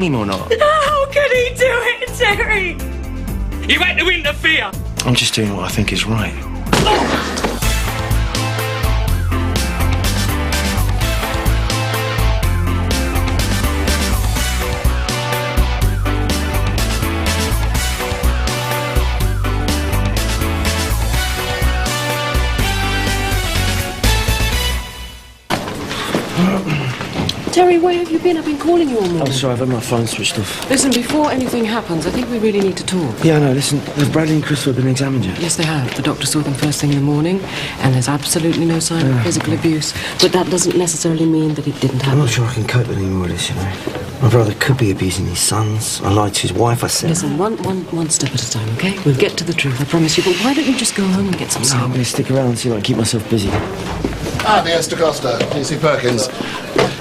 him or not? How could he do it, Terry? He went to interfere. I'm just doing what I think is right. Terry, where have you been? I've been calling you all morning. I'm sorry, I've had my phone switched off. Listen, before anything happens, I think we really need to talk. Yeah, I know, listen, have Bradley and Crystal been examined yet? Yes, they have. The doctor saw them first thing in the morning, and there's absolutely no sign of physical abuse. But that doesn't necessarily mean that it didn't happen. I'm not sure I can cope with any more of this, you know. My brother could be abusing his sons. I lied to his wife, I said... Listen, one step at a time, OK? We'll get to the truth, I promise you. But why don't you just go home and get some sleep? No, I'm going to stick around and see if I can keep myself busy. Miss DaCosta, DC Perkins.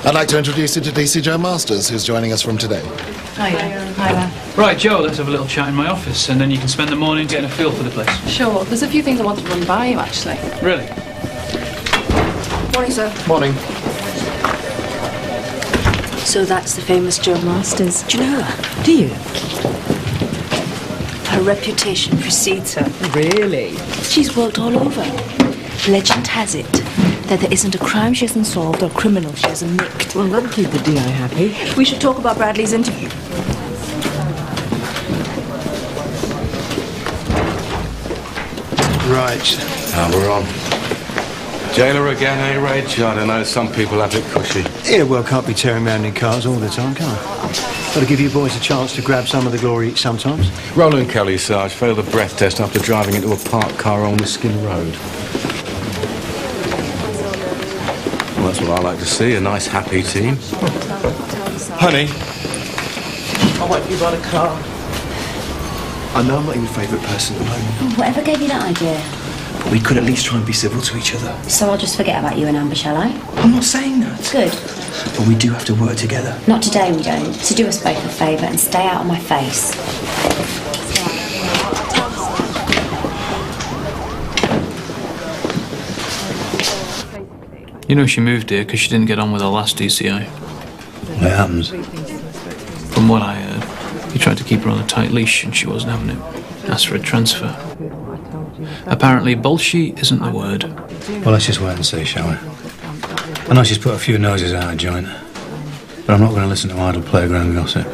I'd like to introduce you to DC Joe Masters, who's joining us from today. Hi. Right, Joe, let's have a little chat in my office, and then you can spend the morning getting a feel for the place. Sure. There's a few things I wanted to run by you, actually. Really? Morning, sir. Morning. So that's the famous Joe Masters. Do you know her? Do you? Her reputation precedes her. Really? She's worked all over. Legend has it that there isn't a crime she hasn't solved or criminal she hasn't nicked. Well, that'll keep the DI happy. We should talk about Bradley's interview. Right, now we're on. Jailer again, eh, Reg? I don't know, some people have it cushy. Yeah, well, can't be tearing around in cars all the time, can I? Got to give you boys a chance to grab some of the glory sometimes. Roland Kelly, Sarge, failed the breath test after driving into a parked car on Miskin Road. Well, that's what I like to see, a nice, happy team. Honey. I won't be by the car. I know I'm not your favourite person at the moment. Whatever gave you that idea? But we could at least try and be civil to each other. So I'll just forget about you and Amber, shall I? I'm not saying that. Good. But we do have to work together. Not today, we don't. So do us both a favour and stay out of my face. You know she moved here because she didn't get on with her last DCI. What happens? From what I heard, he tried to keep her on a tight leash and she wasn't having it. Asked for a transfer. Apparently, bolshy isn't the word. Well, let's just wait and see, shall we? I know she's put a few noses out of joint, but I'm not going to listen to idle playground gossip.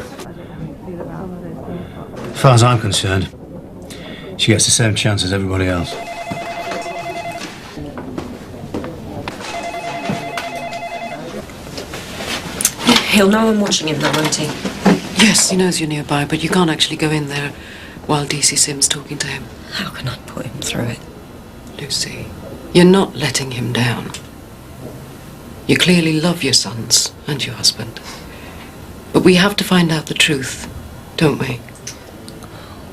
As far as I'm concerned, she gets the same chance as everybody else. He'll know I'm watching him, though, won't he? Yes, he knows you're nearby, but you can't actually go in there while DC Sim's talking to him. How can I put him through it? Lucy, you're not letting him down. You clearly love your sons and your husband. But we have to find out the truth, don't we?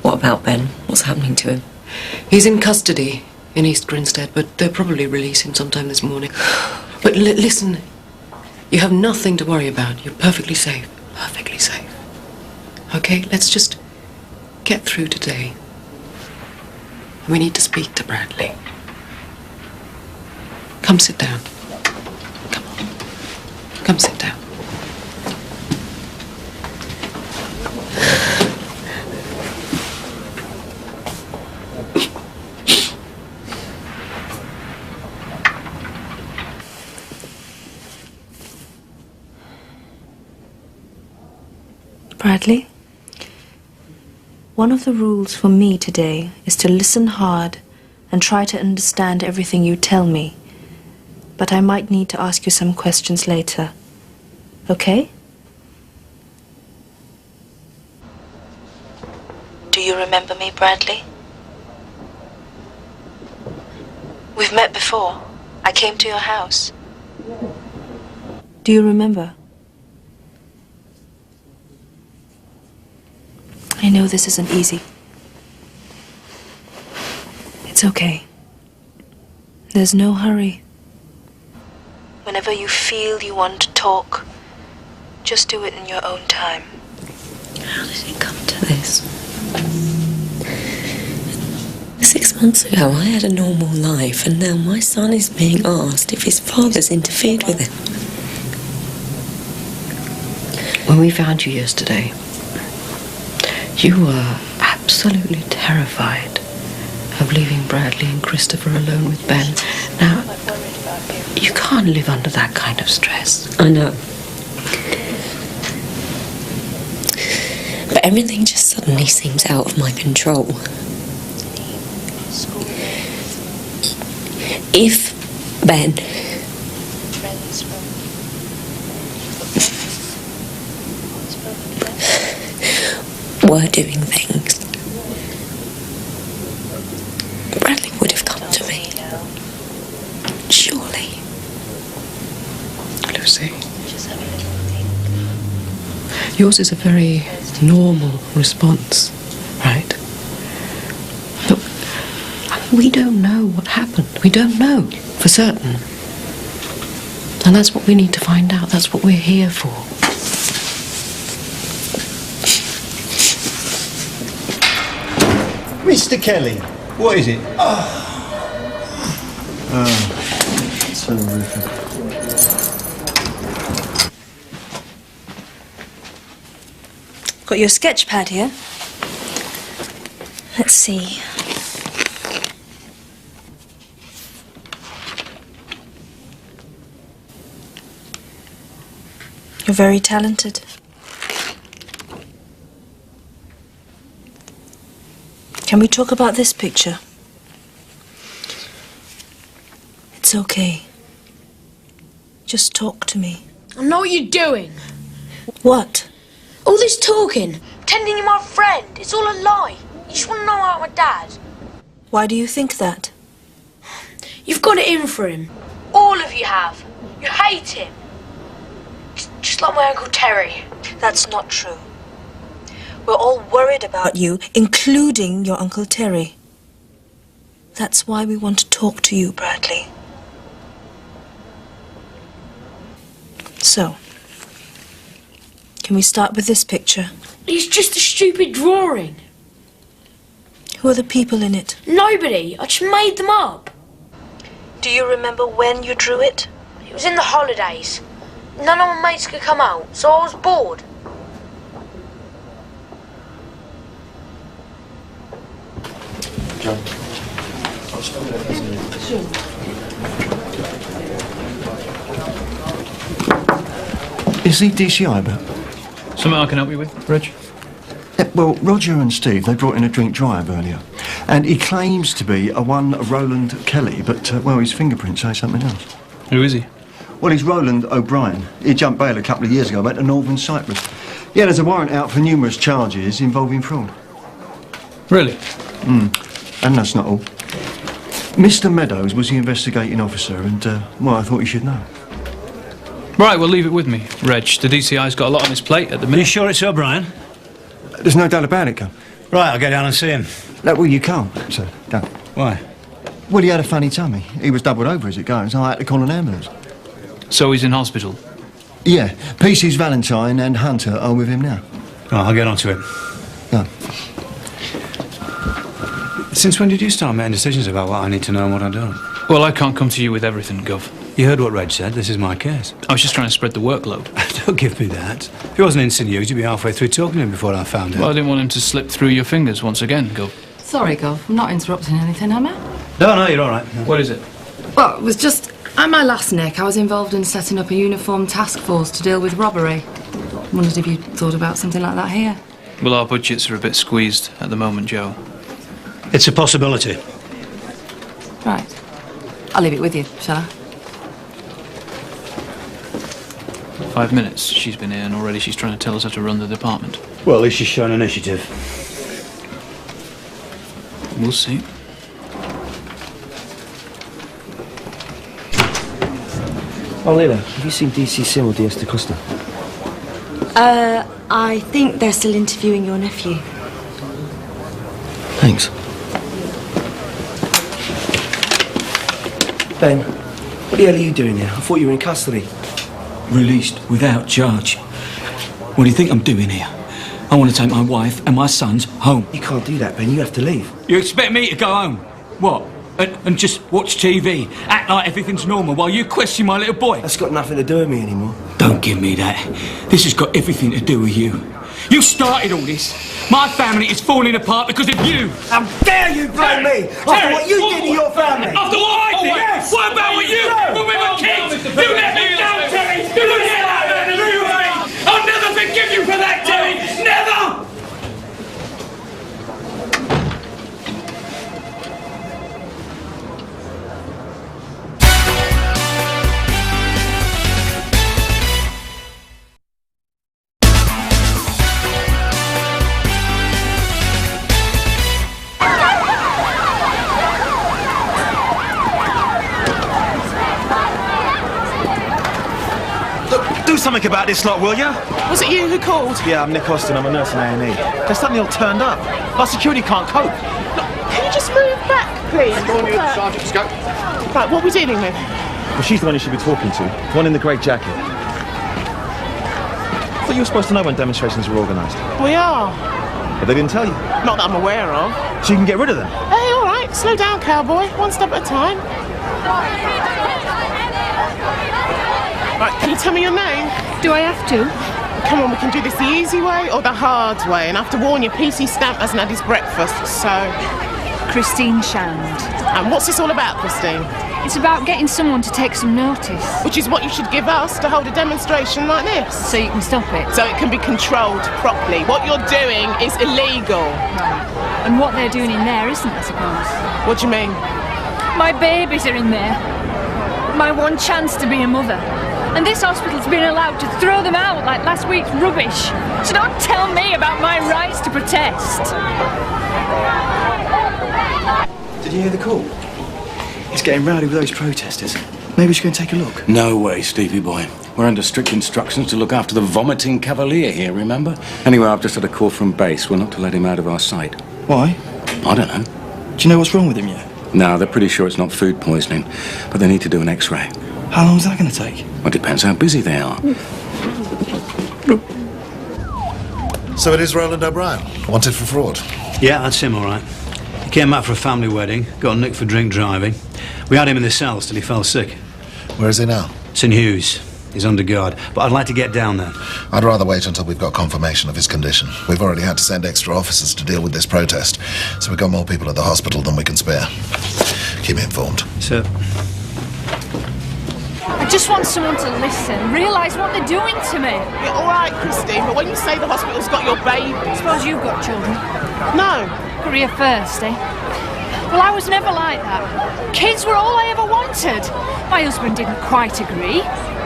What about Ben? What's happening to him? He's in custody in East Grinstead, but they'll probably release him sometime this morning. But listen, you have nothing to worry about. You're perfectly safe. Perfectly safe. Okay, let's just get through today. We need to speak to Bradley. Come sit down. Come on. Come sit down. Bradley, one of the rules for me today is to listen hard and try to understand everything you tell me. But I might need to ask you some questions later. Okay? Do you remember me, Bradley? We've met before. I came to your house. Do you remember? I know this isn't easy. It's okay. There's no hurry. Whenever you feel you want to talk, just do it in your own time. How did it come to this? 6 months ago, I had a normal life, and now my son is being asked if his father's interfered with him. When we found you yesterday, you were absolutely terrified of leaving Bradley and Christopher alone with Ben. Now, you can't live under that kind of stress. I know. But everything just suddenly seems out of my control. If Ben were doing things, Bradley would have come to me. Surely. Lucy. Yours is a very normal response, right? But we don't know what happened. We don't know for certain. And that's what we need to find out. That's what we're here for. Mr. Kelly, what is it? So horrific. Got your sketch pad here. Let's see. You're very talented. Can we talk about this picture? It's okay. Just talk to me. I know what you're doing. What? All this talking, pretending you're my friend, it's all a lie. You just want to know about my dad. Why do you think that? You've got it in for him. All of you have. You hate him. Just like my Uncle Terry. That's not true. We're all worried about you, including your Uncle Terry. That's why we want to talk to you, Bradley. So, can we start with this picture? It's just a stupid drawing. Who are the people in it? Nobody. I just made them up. Do you remember when you drew it? It was in the holidays. None of my mates could come out, so I was bored. John. Is the DCI about? Something I can help you with, Reg? Well, Roger and Steve, they brought in a drink drive earlier. And he claims to be a one Roland Kelly, but, well, his fingerprints say something else. Who is he? Well, he's Roland O'Brien. He jumped bail a couple of years ago, went to Northern Cyprus. Yeah, there's a warrant out for numerous charges involving fraud. Really? And that's not all. Mr. Meadows was the investigating officer, and, well, I thought you should know. Right, well, leave it with me, Reg. The DCI's got a lot on his plate at the minute. Are you sure it's O'Brien? There's no doubt about it, Cum. Right, I'll go down and see him. No, well, you can't, sir. Don't. Why? Well, he had a funny tummy. He was doubled over as it goes. I had to call an ambulance. So he's in hospital? Yeah. PC's Valentine and Hunter are with him now. Right, I'll get on to it. Go on. Since when did you start making decisions about what I need to know and what I don't? Well, I can't come to you with everything, Gov. You heard what Reg said. This is my case. I was just trying to spread the workload. Don't give me that. If he wasn't insinuating, you'd be halfway through talking to him before I found out. Well, I didn't want him to slip through your fingers once again, Gov. Sorry, Gov. I'm not interrupting anything, am I? No, you're all right. What is it? Well, it was just... At my last nick, I was involved in setting up a uniformed task force to deal with robbery. Wondered if you thought about something like that here. Well, our budgets are a bit squeezed at the moment, Joe. It's a possibility. Right. I'll leave it with you, shall I? 5 minutes she's been here, and already she's trying to tell us how to run the department. Well, at least she's shown initiative. We'll see. Oh, Leila, have you seen DC Sim or DS DaCosta? I think they're still interviewing your nephew. Thanks. Ben, what the hell are you doing here? I thought you were in custody. Released without charge. What do you think I'm doing here? I want to take my wife and my sons home. You can't do that, Ben. You have to leave. You expect me to go home? What? and just watch TV, act like everything's normal while you question my little boy? That's got nothing to do with me anymore. Don't give me that. This has got everything to do with you. You started all this. My family is falling apart because of you. How dare you blame me after what you did to your family? After what I did? Yes. What about with you? When we were kids? You let me down, Terry! You let me down! I'll never forgive you for that, Terry! Never! Do something about this lot, will you? Was it you who called? Yeah, I'm Nick Austin. I'm a nurse in A&E. They suddenly all turned up. Our security can't cope. Can you just move back, please? Sergeant, let's go. Right, what are we dealing with? Well, she's the one you should be talking to. The one in the grey jacket. I thought you were supposed to know when demonstrations were organised. We are. But they didn't tell you. Not that I'm aware of. So you can get rid of them. Hey, all right. Slow down, cowboy. One step at a time. Right, can you tell me your name? Do I have to? Come on, we can do this the easy way or the hard way. And I have to warn you, PC Stamp hasn't had his breakfast, so... Christine Shand. And what's this all about, Christine? It's about getting someone to take some notice. Which is what you should give us to hold a demonstration like this. So you can stop it? So it can be controlled properly. What you're doing is illegal. Right. And what they're doing in there isn't, I suppose. What do you mean? My babies are in there. My one chance to be a mother. And this hospital's been allowed to throw them out like last week's rubbish. So don't tell me about my rights to protest. Did you hear the call? It's getting rowdy with those protesters. Maybe we should go and take a look. No way, Stevie boy. We're under strict instructions to look after the vomiting cavalier here, remember? Anyway, I've just had a call from base. We're not to let him out of our sight. Why? I don't know. Do you know what's wrong with him yet? No, they're pretty sure it's not food poisoning, but they need to do an X-ray. How long is that going to take? Well, it depends how busy they are. So it is Roland O'Brien, wanted for fraud. Yeah, that's him, all right. He came back for a family wedding, got nicked for drink driving. We had him in the cells till he fell sick. Where is he now? St Hughes. He's under guard, but I'd like to get down there. I'd rather wait until we've got confirmation of his condition. We've already had to send extra officers to deal with this protest, so we've got more people at the hospital than we can spare. Keep me informed. Sir. I just want someone to listen, realise what they're doing to me. Yeah, all right, Christine, but when you say the hospital's got your baby... I suppose you've got children. No. Career first, eh? Well, I was never like that. Kids were all I ever wanted. My husband didn't quite agree.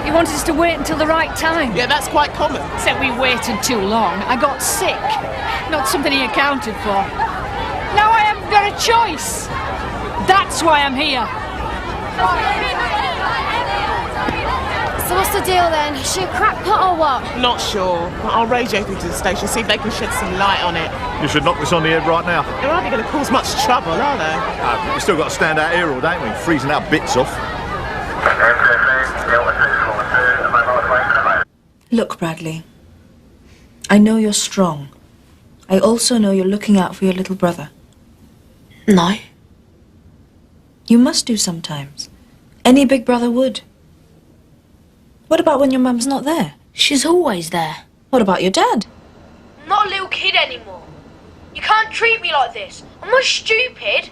He wanted us to wait until the right time. Yeah, that's quite common. Except we waited too long. I got sick. Not something he accounted for. Now I haven't got a choice. That's why I'm here. So what's the deal then? Is she a crackpot or what? Not sure. I'll radio through to the station, see if they can shed some light on it. You should knock this on the head right now. They're hardly going to cause much trouble, are they? We've still got to stand out here all, don't we? Freezing our bits off. Look, Bradley. I know you're strong. I also know you're looking out for your little brother. No. You must do sometimes. Any big brother would. What about when your mum's not there? She's always there. What about your dad? I'm not a little kid anymore. You can't treat me like this. I'm not stupid.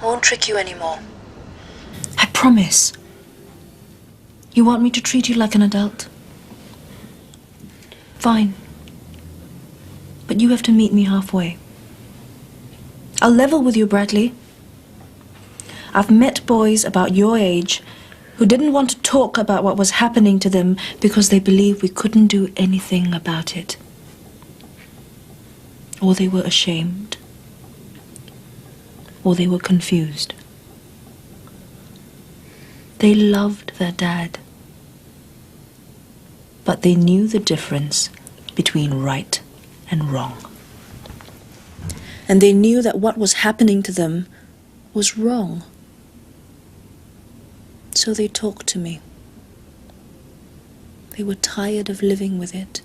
I won't trick you anymore. I promise. You want me to treat you like an adult? Fine. But you have to meet me halfway. I'll level with you, Bradley. I've met boys about your age who didn't want to talk about what was happening to them because they believed we couldn't do anything about it. Or they were ashamed. Or they were confused. They loved their dad. But they knew the difference between right and wrong. And they knew that what was happening to them was wrong. So they talked to me. They were tired of living with it.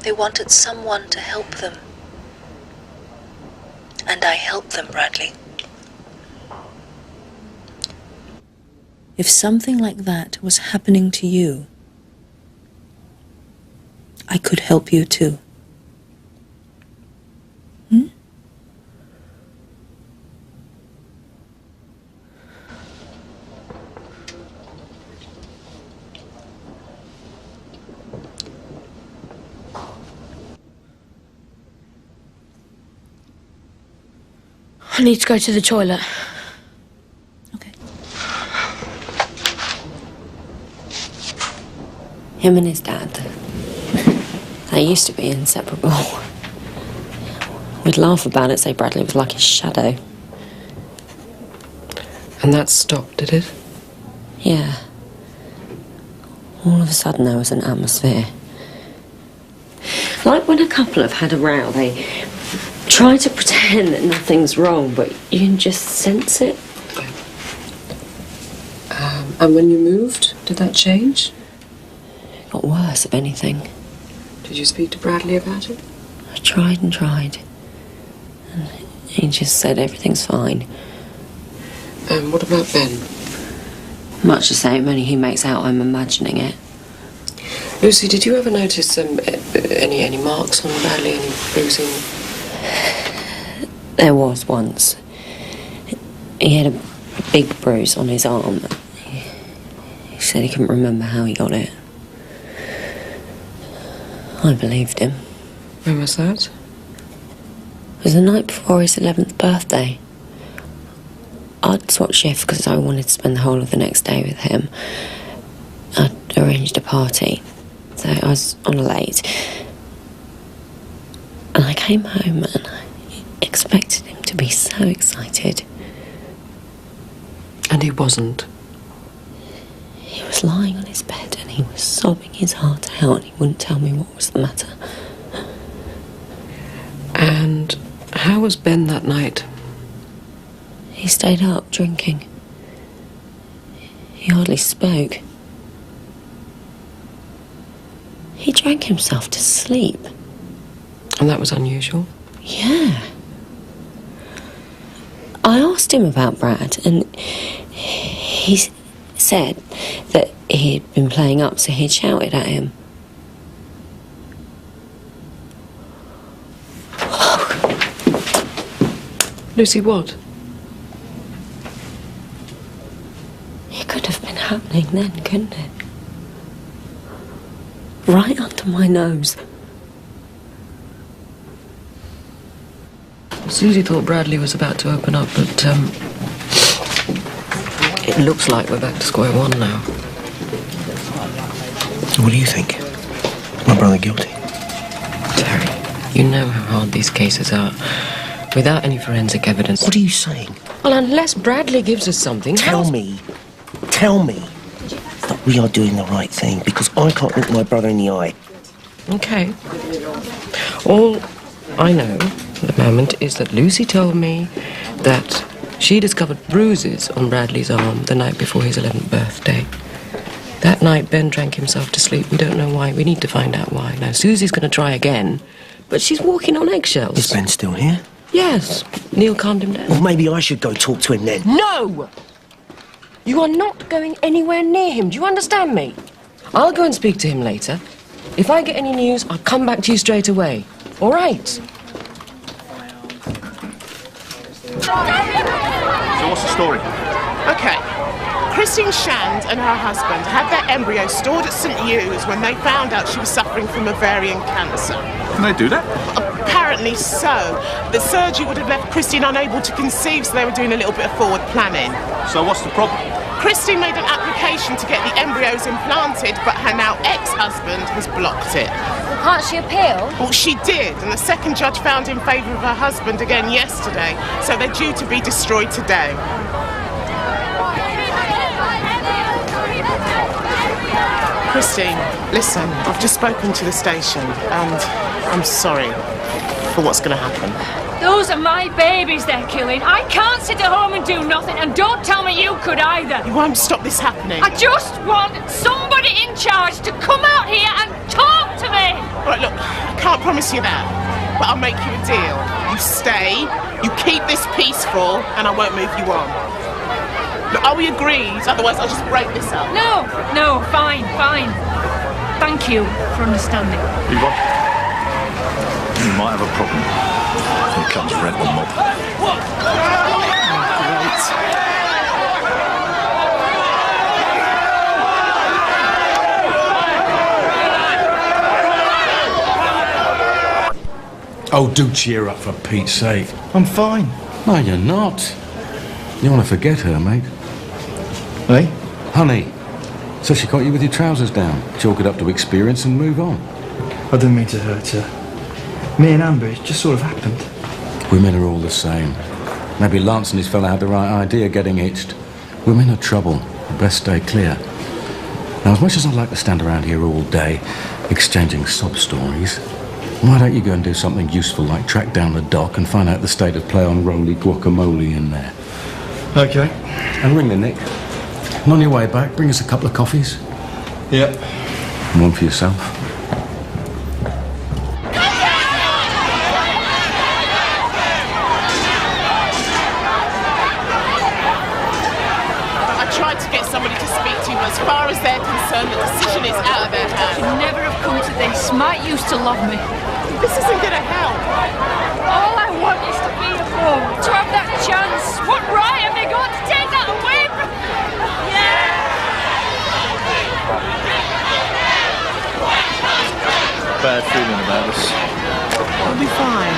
They wanted someone to help them. And I help them, Bradley. If something like that was happening to you, I could help you too. Hmm? I need to go to the toilet. Him and his dad, they used to be inseparable. We'd laugh about it, say Bradley was like his shadow. And that stopped, did it? Yeah. All of a sudden there was an atmosphere. Like when a couple have had a row, they try to pretend that nothing's wrong, but you can just sense it. And when you moved, did that change? It got worse, if anything. Did you speak to Bradley about it? I tried and tried. And he just said everything's fine. What about Ben? Much the same, only he makes out I'm imagining it. Lucy, did you ever notice any marks on Bradley, any bruising? There was once. He had a big bruise on his arm. He said he couldn't remember how he got it. I believed him. When was that? It was the night before his 11th birthday. I'd swapped shift because I wanted to spend the whole of the next day with him. I'd arranged a party, so I was on late. And I came home and I expected him to be so excited. And he wasn't? He was lying on his bed and he was sobbing his heart out and he wouldn't tell me what was the matter. And how was Ben that night? He stayed up drinking. He hardly spoke. He drank himself to sleep. And that was unusual? Yeah. I asked him about Brad, and he said that he'd been playing up, so he'd shouted at him. Lucy, what? It could have been happening then, couldn't it? Right under my nose. Susie thought Bradley was about to open up, but it looks like we're back to square one now. What do you think? My brother guilty? Terry, you know how hard these cases are. Without any forensic evidence. What are you saying? Well, unless Bradley gives us something... Tell me that we are doing the right thing, because I can't look my brother in the eye. Okay. All I know at the moment is that Lucy told me that she discovered bruises on Bradley's arm the night before his 11th birthday. That night, Ben drank himself to sleep. We don't know why. We need to find out why. Now, Susie's going to try again, but she's walking on eggshells. Is Ben still here? Yes. Neil calmed him down. Well, maybe I should go talk to him then. No! You are not going anywhere near him. Do you understand me? I'll go and speak to him later. If I get any news, I'll come back to you straight away. All right? So what's the story? Okay. Christine Shand and her husband had their embryo stored at St. Hugh's when they found out she was suffering from ovarian cancer. Can they do that? Apparently so. The surgery would have left Christine unable to conceive, so they were doing a little bit of forward planning. So what's the problem? Christine made an application to get the embryos implanted, but her now ex-husband has blocked it. Can't she appeal? Well, she did, and the second judge found in favour of her husband again yesterday, so they're due to be destroyed today. Christine, listen, I've just spoken to the station, and I'm sorry for what's going to happen. Those are my babies they're killing. I can't sit at home and do nothing, and don't tell me you could either. You won't stop this happening. I just want somebody in charge to come out here and talk to me. Right, look, I can't promise you that, but I'll make you a deal. You stay, You keep this peaceful, and I won't move you on. Look, are we agreed? Otherwise, I'll just break this up. No, fine. Thank you for understanding. Eva, you might have a problem. Here comes Rent the Mob. Oh, do cheer up for Pete's sake. I'm fine. No, you're not. You want to forget her, mate. Hey? Honey. So she caught you with your trousers down. Chalk it up to experience and move on. I didn't mean to hurt her. Me and Amber, it just sort of happened. Women are all the same. Maybe Lance and his fella had the right idea getting hitched. Women are trouble. Best stay clear. Now, as much as I'd like to stand around here all day, exchanging sob stories, why don't you go and do something useful like track down the doc and find out the state of play on Roly Guacamole in there? Okay. And ring the Nick. And on your way back, bring us a couple of coffees. Yep. And one for yourself. I tried to get somebody to speak to you, but as far as they're concerned, the decision is out of their hands. Should never have come to this. Mike used to love me. This isn't going to help. All I want is to be a mum, to have that chance. What right have they got to take that away from... Bad feeling about us. We'll be fine.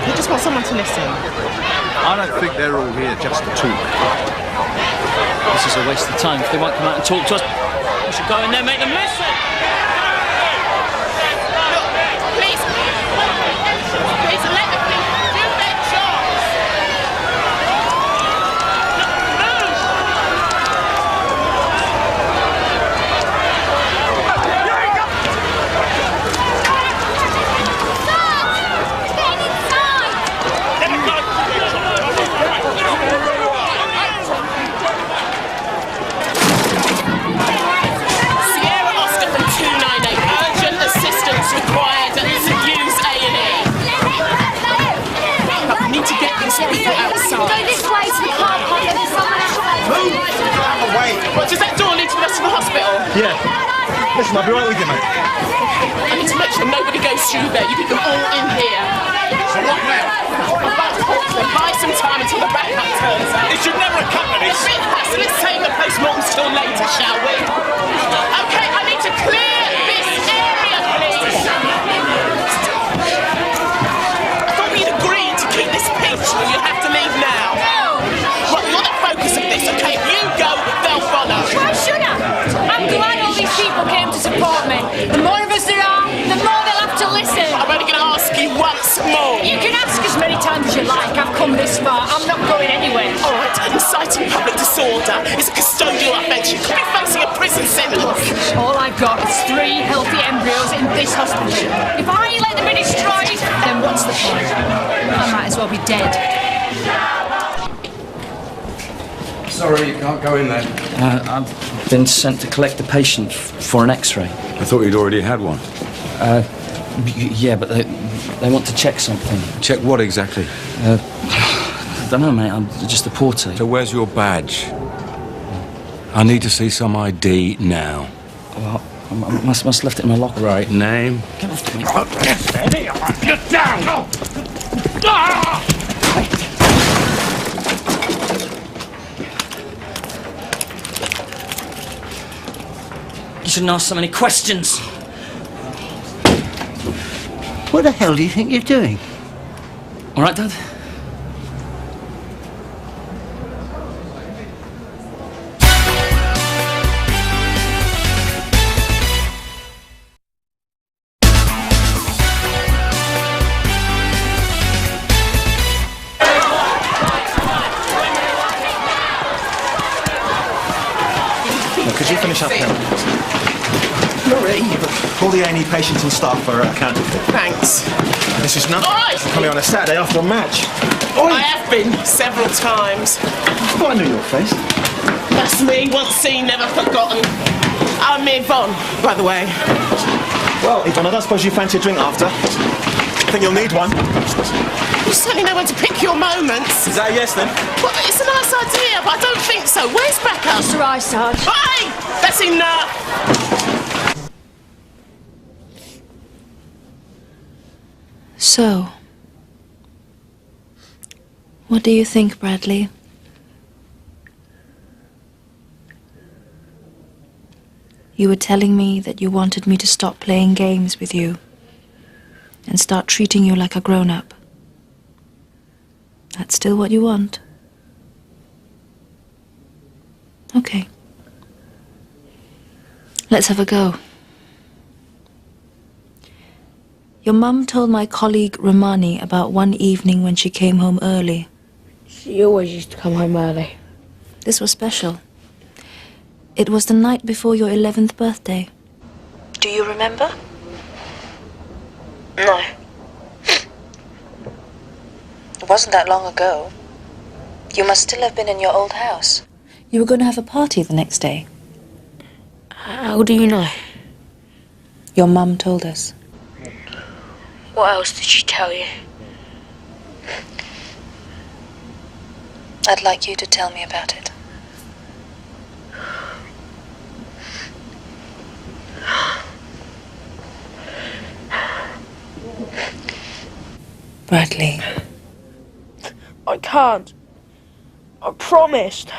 We just want someone to listen. I don't think they're all here just to talk. This is a waste of time. If they won't come out and talk to us, we should go in there and make them listen. Please let them do their jobs. Sierra Oscar from 298. Urgent assistance required at St. A&E. We need to get these people outside. Go this way to the car park and there's someone outside. Move! Out of the way! What, does that door lead to the rest of the hospital? Yeah. Listen, I'll be right with you, mate. I need to make sure nobody goes through there. You keep them all in here. So what now? I'm about to talk to them. Buy some time until the backup turns up. It should never have come to this. It's a bit hassle. Let's save the postmortems till later, shall we? Okay, I need to clear this area, please. I thought we'd agreed to keep this peaceful. You have to leave now. Right, you're the focus of this, okay? If you go, they'll follow. Why should I? I'm glad all these people came to support me. The more of us there are, the more they'll have to listen. I'm only going to ask you once more. You can ask as many times as you like. I've come this far. I'm not going anywhere. All right, inciting public disorder is a custodial offence. You could be facing a prison sentence. All I've got is 3 healthy embryos in this hospital. If I let them be destroyed, then what's the point? I might as well be dead. Sorry, you can't go in there. I've been sent to collect the patient for an X-ray. I thought you'd already had one. Yeah, but they want to check something. Check what exactly? I don't know, mate. I'm just a porter. So where's your badge? I need to see some ID now. Well, I must have left it in my locker. Right, name? Get off me. Get down! You shouldn't ask so many questions. What the hell do you think you're doing? All right, Dad? Could you finish up here? Not really, but all the A&E patients and staff are accounted for. Thanks. This is nothing. Oi! Coming on a Saturday after a match. I have been several times. Oh, I knew your face. That's me, once seen, never forgotten. I'm Yvonne, by the way. Well, Yvonne, I don't suppose you fancy a drink after? Think you'll need one? You certainly know when to pick your moments. Is that a yes, then? Well, it's a nice idea, but I don't think so. Where's Becca? That's right, Sarge. Hey! That's enough! So, what do you think, Bradley? You were telling me that you wanted me to stop playing games with you and start treating you like a grown-up. That's still what you want? Okay. Let's have a go. Your mum told my colleague Romani about one evening when she came home early. She always used to come home early. This was special. It was the night before your 11th birthday. Do you remember? No. It wasn't that long ago. You must still have been in your old house. You were going to have a party the next day. How do you know? Your mum told us. What else did she tell you? I'd like you to tell me about it. Bradley. I can't. I promised.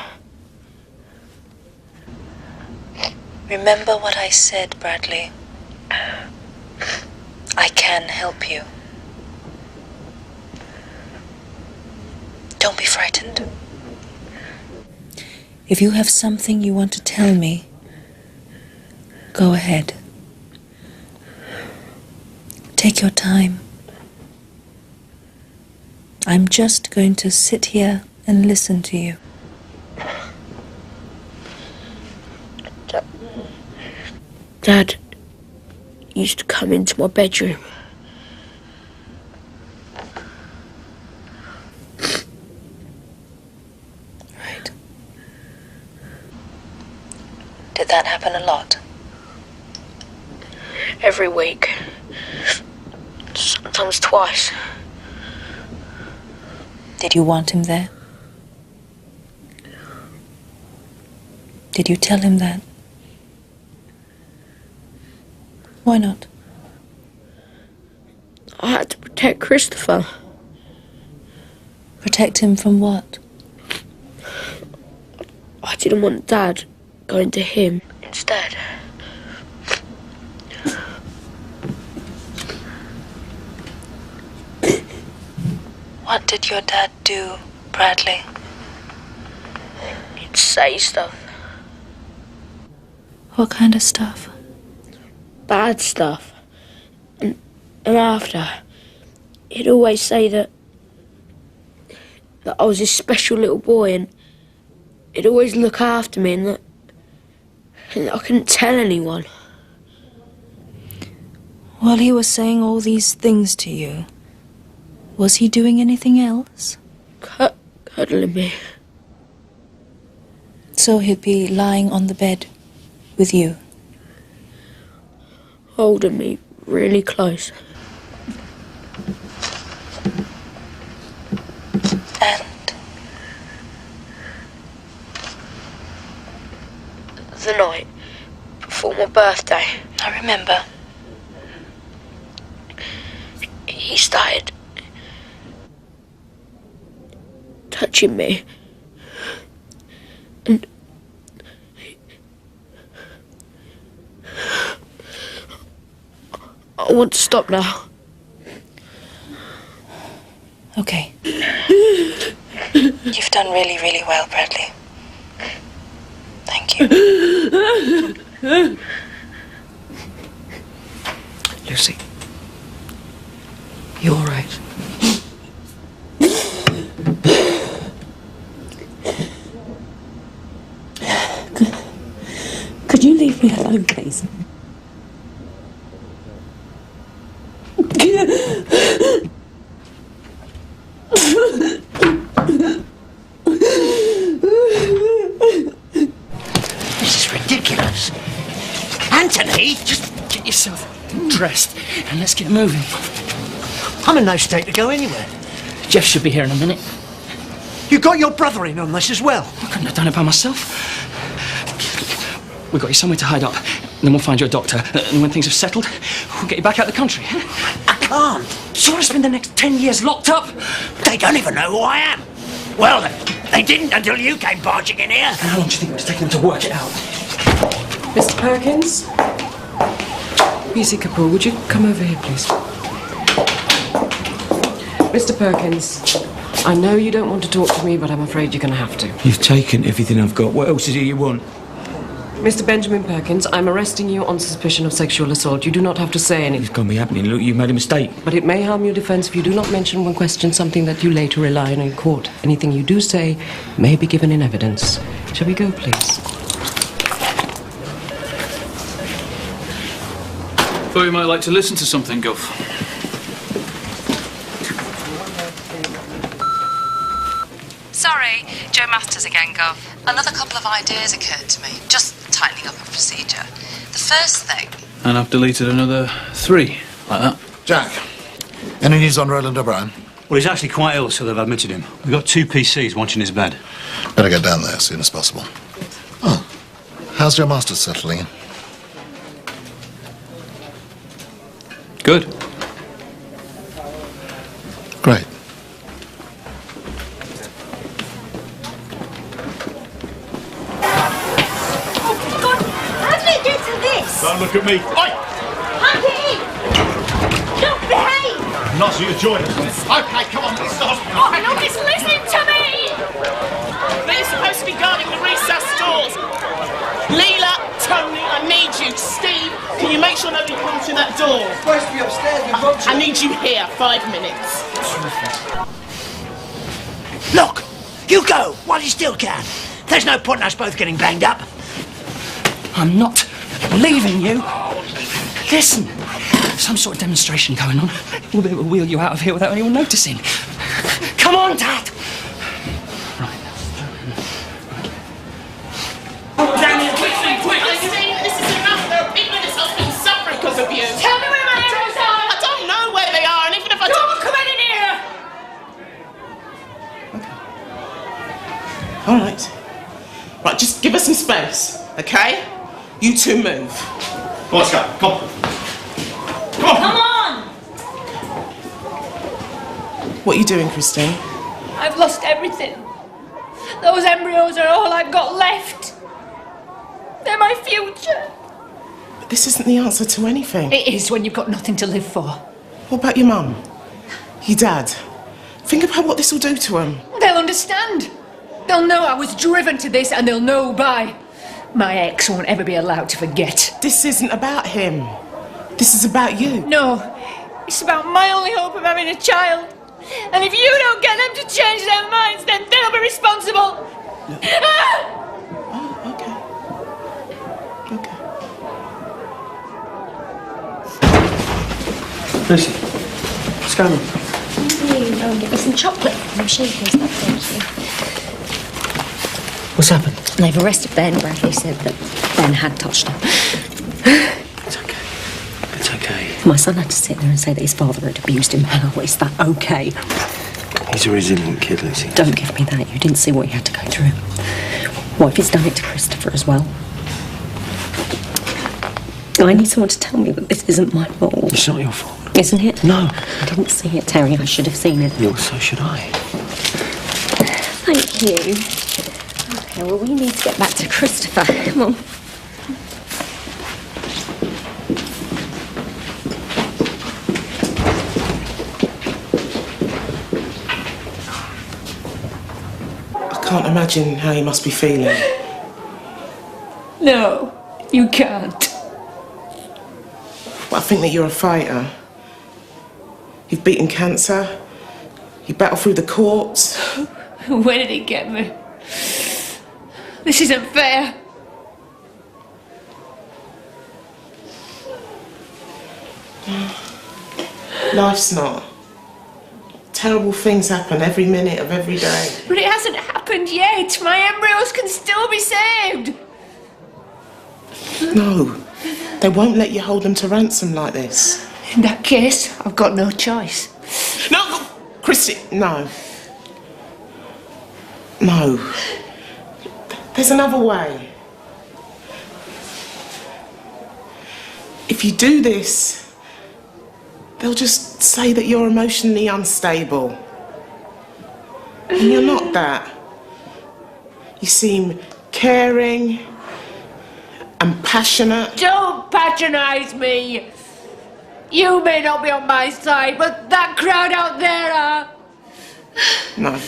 Remember what I said, Bradley. I can help you. Don't be frightened. If you have something you want to tell me, go ahead. Take your time. I'm just going to sit here and listen to you. Dad used to come into my bedroom. Right. Did that happen a lot? Every week. Sometimes twice. Did you want him there? Did you tell him that? Why not? I had to protect Christopher. Protect him from what? I didn't want Dad going to him instead. What did your dad do, Bradley? He'd say stuff. What kind of stuff? Bad stuff. And after, he'd always say that I was his special little boy, and he'd always look after me, and that I couldn't tell anyone. While he was saying all these things to you, was he doing anything else? Cuddling me. So he'd be lying on the bed with you? Holding me really close. And? The night before my birthday. I remember. He started touching me. And I want to stop now. Okay. You've done really, really well, Bradley. Thank you. Lucy. You're all right. Could you leave me alone, please? This is ridiculous. Anthony, just get yourself dressed and let's get moving. I'm in no state to go anywhere. Jeff should be here in a minute. You got your brother in on this as well. I couldn't have done it by myself. We've got you somewhere to hide up. Then we'll find you a doctor. And when things have settled, we'll get you back out of the country. I can't. So I spend the next 10 years locked up? They don't even know who I am. Well, they didn't until you came barging in here. And how long do you think it was taking them to work it out? Mr. Perkins? PC Kapoor, would you come over here, please? Mr. Perkins, I know you don't want to talk to me, but I'm afraid you're going to have to. You've taken everything I've got. What else is it you want? Mr. Benjamin Perkins, I'm arresting you on suspicion of sexual assault. You do not have to say anything. It's going to be happening. Look, you made a mistake. But it may harm your defense if you do not mention when questioned something that you later rely on in court. Anything you do say may be given in evidence. Shall we go, please? Thought you might like to listen to something, Gov. Sorry, Joe Masters again, Gov. Another couple of ideas occurred to me, just tightening up a procedure. The first thing... And I've deleted another 3, like that. Jack, any news on Roland O'Brien? Well, he's actually quite ill, so they've admitted him. We've got 2 PCs watching his bed. Better get down there as soon as possible. Oh, how's Joe Masters settling in? Good. Great. Don't look at me. Oi! Hunky! Don't behave! Nice of you to join us. Okay, come on, let's start. Oh, nobody's listening to me! They're supposed to be guarding the recess doors. Leela, Tony, I need you. Steve, can you make sure nobody comes through that door? It's supposed to be upstairs with Roger. I need you here, 5 minutes. Look, you go while you still can. There's no point in us both getting banged up. I'm not leaving you. Listen, some sort of demonstration going on. We'll be able to wheel you out of here without anyone noticing. Come on, Dad! Daniel, quick! Christine, this is enough. There are people in this hospital suffering because of you. Tell me where my arrows are! I don't know where they are, and even if I don't come in here! All right. Right, just give us some space, okay? You two move. Well, let's go. Come on. Come on! What are you doing, Christine? I've lost everything. Those embryos are all I've got left. They're my future. But this isn't the answer to anything. It is when you've got nothing to live for. What about your mum? Your dad? Think about what this will do to them. They'll understand. They'll know I was driven to this, and they'll know why. My ex won't ever be allowed to forget. This isn't about him. This is about you. No, it's about my only hope of having a child. And if you don't get them to change their minds, then they'll be responsible. Lucy, what's going on? Go and get me some chocolate from Shakers, thank you. What's happened? They've arrested Ben. Bradley said that Ben had touched her. It's okay. My son had to sit there and say that his father had abused him. How is that okay? He's a resilient kid, Lucy. Don't give me that. You didn't see what he had to go through. What if he's done it to Christopher as well? I need someone to tell me that this isn't my fault. It's not your fault. Isn't it? No. I didn't see it, Terry. I should have seen it. Well, so should I. Thank you. Okay, well, we need to get back to Christopher. Come on. I can't imagine how you must be feeling. No, you can't. Well, I think that you're a fighter. You've beaten cancer. You battled through the courts. Where did he get me? This isn't fair. Life's not. Terrible things happen every minute of every day. But it hasn't happened yet. My embryos can still be saved. No, they won't let you hold them to ransom like this. In that case, I've got no choice. No, Christy, no. No. There's another way. If you do this, they'll just say that you're emotionally unstable. And you're not that. You seem caring and passionate. Don't patronise me. You may not be on my side, but that crowd out there are. No.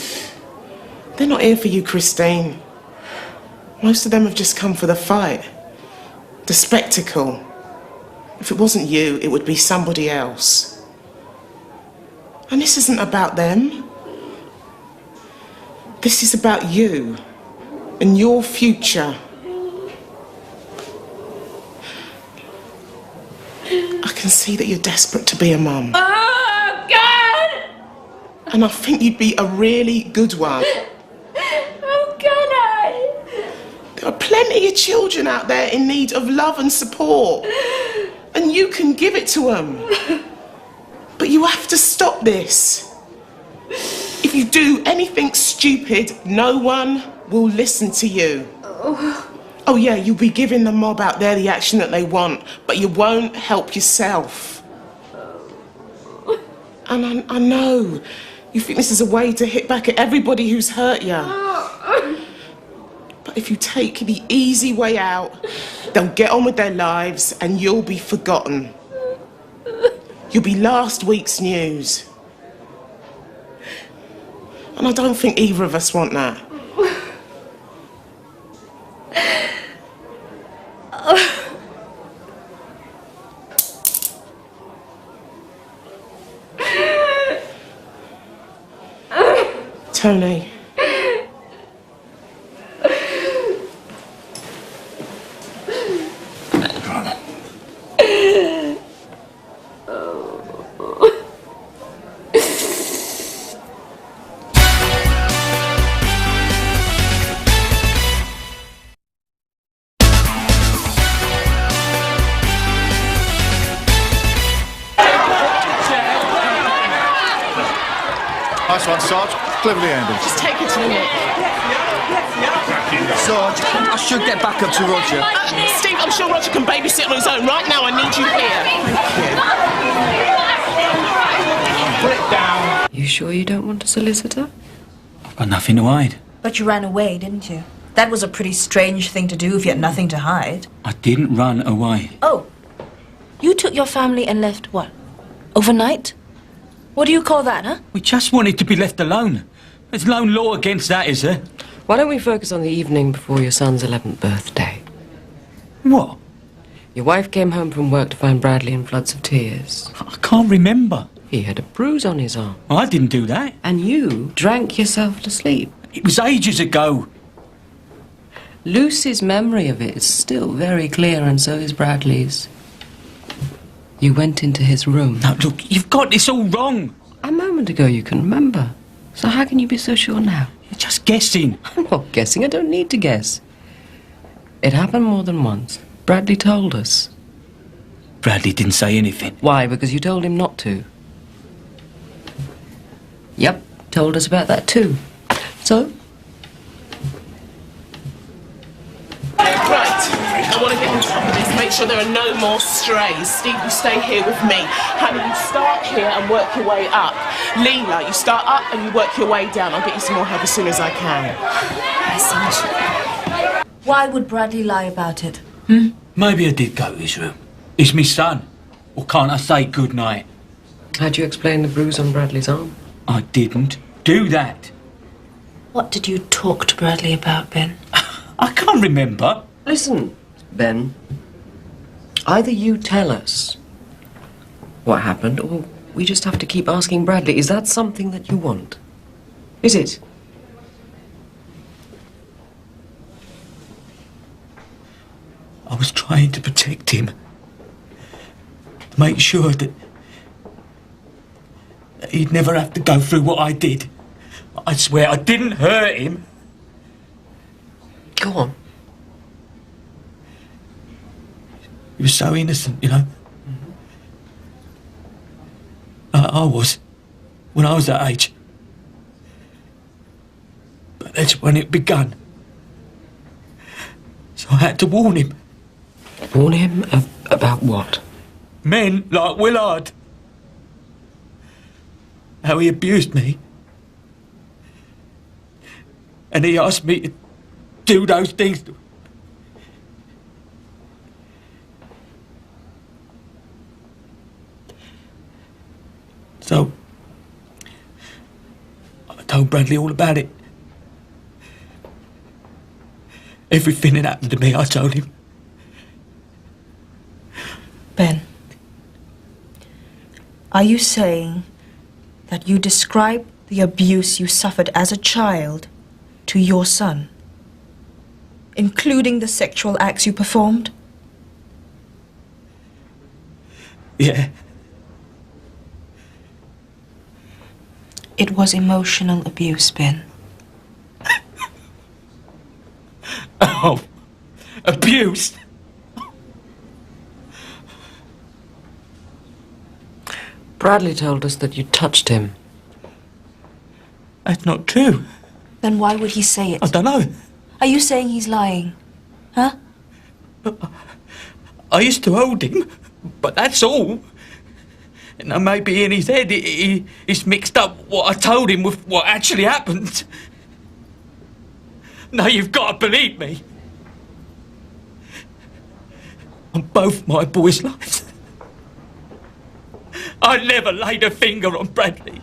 They're not here for you, Christine. Most of them have just come for the fight. The spectacle. If it wasn't you, it would be somebody else. And this isn't about them. This is about you and your future. I can see that you're desperate to be a mum. Oh, God! And I think you'd be a really good one. How can I? There are plenty of children out there in need of love and support. And you can give it to them. But you have to stop this. If you do anything stupid, no one will listen to you. Oh yeah, you'll be giving the mob out there the action that they want, but you won't help yourself. And I know you think this is a way to hit back at everybody who's hurt you. But if you take the easy way out, they'll get on with their lives and you'll be forgotten. You'll be last week's news. And I don't think either of us want that. Tony. Nice one, Sarge. Cleverly handled. Just take it to the neck. Sarge, I should get back up to Roger. Steve, I'm sure Roger can babysit on his own. Right now, I need you here. Put it down. You sure you don't want a solicitor? I've got nothing to hide. But you ran away, didn't you? That was a pretty strange thing to do if you had nothing to hide. I didn't run away. Oh, you took your family and left what? Overnight? What do you call that, huh? We just wanted to be left alone. There's no law against that, is there? Why don't we focus on the evening before your son's 11th birthday? What? Your wife came home from work to find Bradley in floods of tears. I can't remember. He had a bruise on his arm. I didn't do that. And you drank yourself to sleep. It was ages ago. Lucy's memory of it is still very clear, and so is Bradley's. You went into his room. Now, look, you've got this all wrong. A moment ago you can remember. So how can you be so sure now? You're just guessing. I'm not guessing. I don't need to guess. It happened more than once. Bradley told us. Bradley didn't say anything. Why? Because you told him not to. Yep, told us about that too. So? Right, I want to get on top of this, make sure there are no more strays. Steve, you stay here with me. Hannah, you start here and work your way up. Leela, you start up and you work your way down. I'll get you some more help as soon as I can. Why would Bradley lie about it? Maybe I did go to his room. He's my son. Or can't I say good night? How'd you explain the bruise on Bradley's arm? I didn't do that. What did you talk to Bradley about, Ben? I can't remember. Listen, Ben. Either you tell us what happened, or we just have to keep asking Bradley. Is that something that you want? Is it? I was trying to protect him. To make sure that he'd never have to go through what I did. I swear I didn't hurt him. Go on. He was so innocent, you know. I was. when I was that age. But that's when it begun. So I had to warn him. Warn him about what? Men like Willard. How he abused me. And he asked me to do those things to him. So, I told Bradley all about it. Everything that happened to me, I told him. Ben, are you saying that you described the abuse you suffered as a child to your son, including the sexual acts you performed? Yeah. It was emotional abuse, Ben. Oh, abuse? Bradley told us that you touched him. That's not true. Then why would he say it? I don't know. Are you saying he's lying? Huh? I used to hold him, but that's all. Now maybe in his head he's mixed up what I told him with what actually happened. Now you've got to believe me. On both my boys' lives, I never laid a finger on Bradley.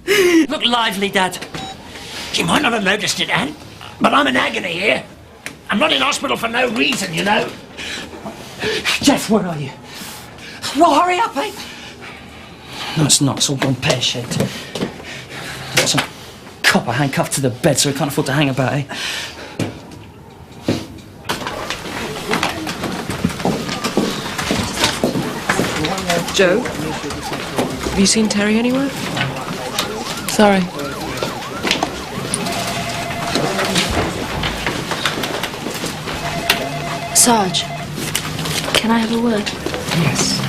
Look lively, Dad. You might not have noticed it, Anne, but I'm in agony here. I'm not in hospital for no reason, you know. Jeff, where are you? Well, hurry up, eh? No, it's not. It's all gone pear-shaped. Got some copper handcuffed to the bed so we can't afford to hang about, eh? Joe? Have you seen Terry anywhere? Sorry. Sarge, can I have a word? Yes.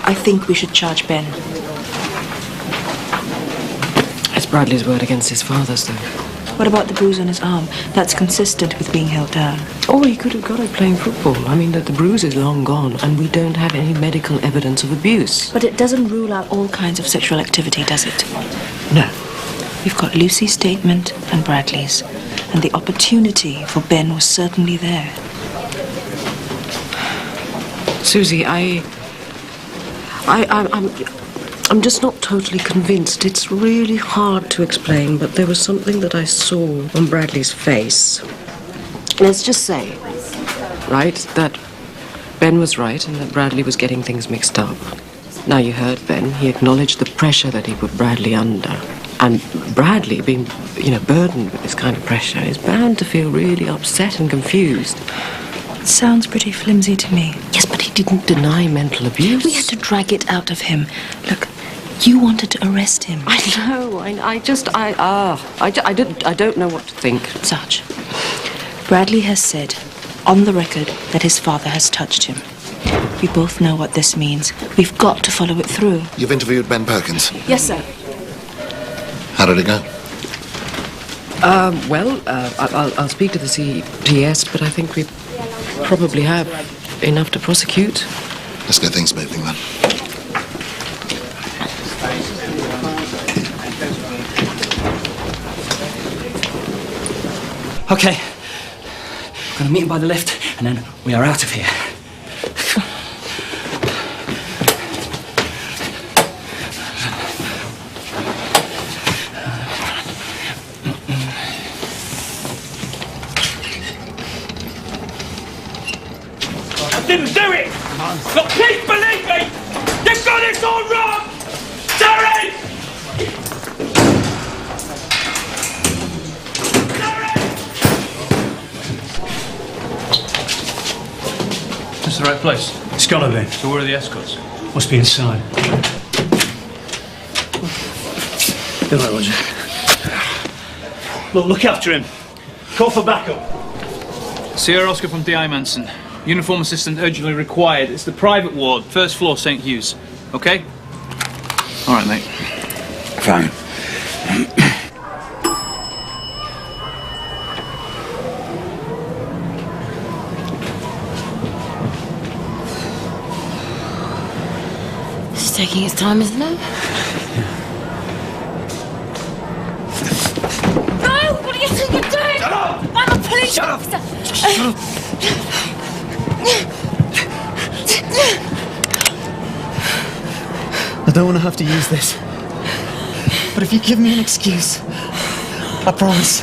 I think we should charge Ben. It's Bradley's word against his father's, though. What about the bruise on his arm? That's consistent with being held down. Oh, he could have got it playing football. I mean, the bruise is long gone, and we don't have any medical evidence of abuse. But it doesn't rule out all kinds of sexual activity, does it? No. We've got Lucy's statement and Bradley's, and the opportunity for Ben was certainly there. Susie, I'm just not totally convinced. It's really hard to explain, but there was something that I saw on Bradley's face. Let's just say, right, that Ben was right and that Bradley was getting things mixed up. Now, you heard Ben. He acknowledged the pressure that he put Bradley under. And Bradley, being, burdened with this kind of pressure, is bound to feel really upset and confused. It sounds pretty flimsy to me. Yes, but he didn't deny mental abuse. We had to drag it out of him. Look, you wanted to arrest him. I know. I don't know what to think. Sarge, Bradley has said, on the record, that his father has touched him. We both know what this means. We've got to follow it through. You've interviewed Ben Perkins. Yes, sir. How did it go? I'll speak to the CTS, but I think we probably have enough to prosecute. Let's get things moving then. Okay. We're gonna meet him by the lift, and then we are out of here. Didn't do it! Look, please believe me! You've got this all wrong! Terry! That's the right place. It's gotta be. So where are the escorts? Must be inside. Good night, Roger. Look after him. Call for backup. Sierra Oscar from DI Manson. Uniform assistant urgently required. It's the private ward, first floor, St. Hughes. Okay? All right, mate. Fine. It's taking its time, isn't it? No! What do you think you're doing? Shut up! I'm a police Shut up! officer! Shut up! I don't want to have to use this. But if you give me an excuse, I promise,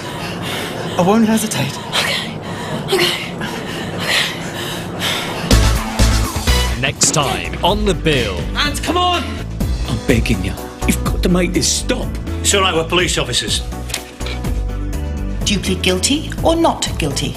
I won't hesitate. Next time on The Bill. And come on! I'm begging you. You've got to make this stop. It's all right, we're police officers. Do you plead guilty or not guilty?